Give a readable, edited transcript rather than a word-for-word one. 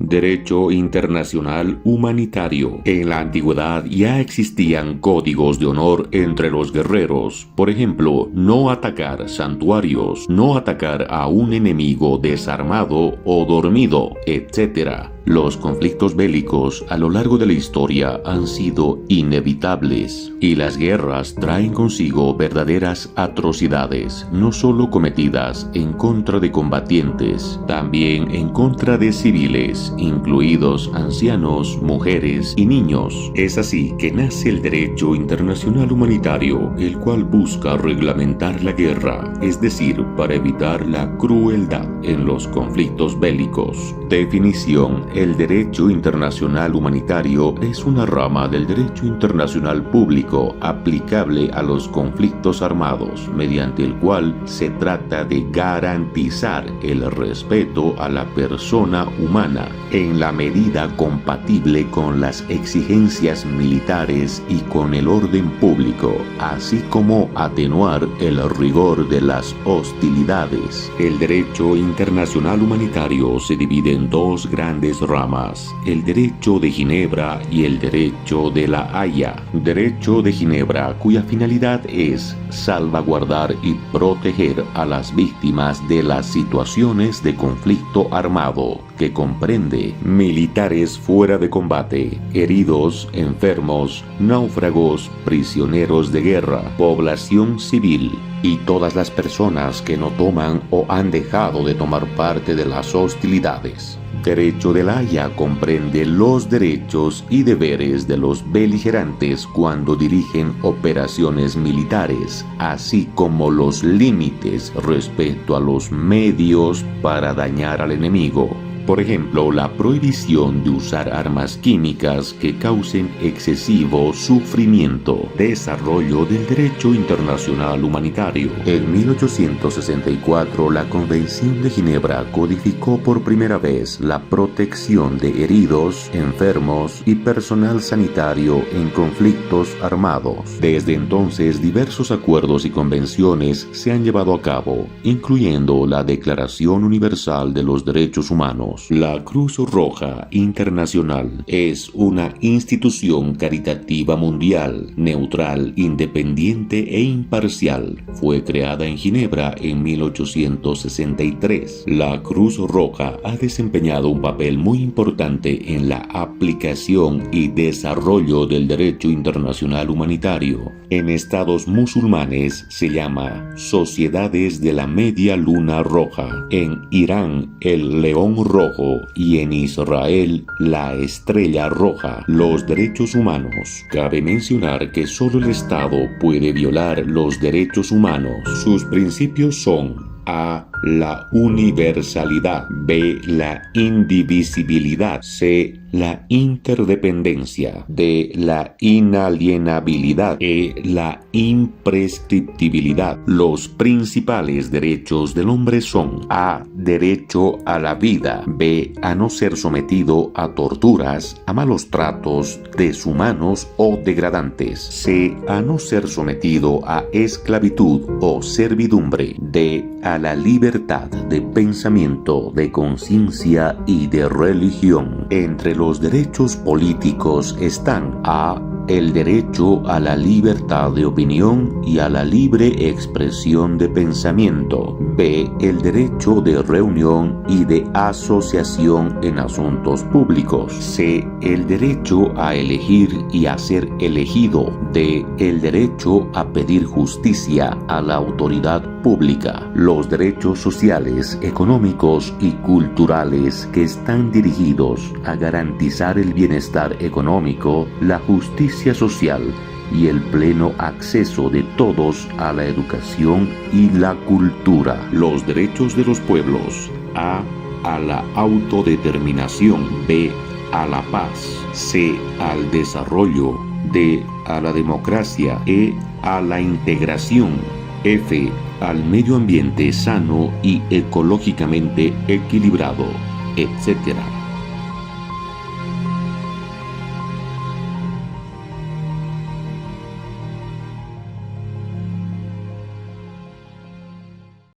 Derecho internacional humanitario. En la antigüedad ya existían códigos de honor entre los guerreros. Por ejemplo, no atacar santuarios, no atacar a un enemigo desarmado o dormido, etc. Los conflictos bélicos a lo largo de la historia han sido inevitables y las guerras traen consigo verdaderas atrocidades, no solo cometidas en contra de combatientes, también en contra de civiles, incluidos ancianos, mujeres y niños. Es así que nace el derecho internacional humanitario, el cual busca reglamentar la guerra, es decir, para evitar la crueldad en los conflictos bélicos. Definición: el derecho internacional humanitario es una rama del derecho internacional público aplicable a los conflictos armados, mediante el cual se trata de garantizar el respeto a la persona humana en la medida compatible con las exigencias militares y con el orden público, así como atenuar el rigor de las hostilidades. El derecho internacional humanitario se divide en dos grandes ramas: el derecho de Ginebra y el derecho de la Haya. Derecho de Ginebra, cuya finalidad es salvaguardar y proteger a las víctimas de las situaciones de conflicto armado, que comprende militares fuera de combate, heridos, enfermos, náufragos, prisioneros de guerra, población civil y todas las personas que no toman o han dejado de tomar parte de las hostilidades. Derecho de la Haya comprende los derechos y deberes de los beligerantes cuando dirigen operaciones militares, así como los límites respecto a los medios para dañar al enemigo. Por ejemplo, la prohibición de usar armas químicas que causen excesivo sufrimiento. Desarrollo del derecho internacional humanitario. En 1864, la Convención de Ginebra codificó por primera vez la protección de heridos, enfermos y personal sanitario en conflictos armados. Desde entonces, diversos acuerdos y convenciones se han llevado a cabo, incluyendo la Declaración Universal de los Derechos Humanos. La Cruz Roja Internacional es una institución caritativa mundial, neutral, independiente e imparcial. Fue creada en Ginebra en 1863. La Cruz Roja ha desempeñado un papel muy importante en la aplicación y desarrollo del derecho internacional humanitario. En estados musulmanes se llama Sociedades de la Media Luna Roja. En Irán, el León Rojo, y en Israel, la Estrella Roja. Los derechos humanos. Cabe mencionar que solo el Estado puede violar los derechos humanos. Sus principios son: A. La universalidad. B. La indivisibilidad. C. La interdependencia. D. La inalienabilidad. E. La imprescriptibilidad. Los principales derechos del hombre son: A. Derecho a la vida. B. A no ser sometido a torturas, a malos tratos deshumanos o degradantes. C. A no ser sometido a esclavitud o servidumbre. D. A la libertad de pensamiento, de conciencia y de religión. Entre los derechos políticos están: A. El derecho a la libertad de opinión y a la libre expresión de pensamiento. B. El derecho de reunión y de asociación en asuntos públicos. C. El derecho a elegir y a ser elegido. D. El derecho a pedir justicia a la autoridad pública. Los derechos sociales, económicos y culturales que están dirigidos a garantizar el bienestar económico, la justicia social y el pleno acceso de todos a la educación y la cultura. Los derechos de los pueblos: A. A la autodeterminación. B. A la paz. C. Al desarrollo. D. A la democracia. E. A la integración. F. Al medio ambiente sano y ecológicamente equilibrado, etc.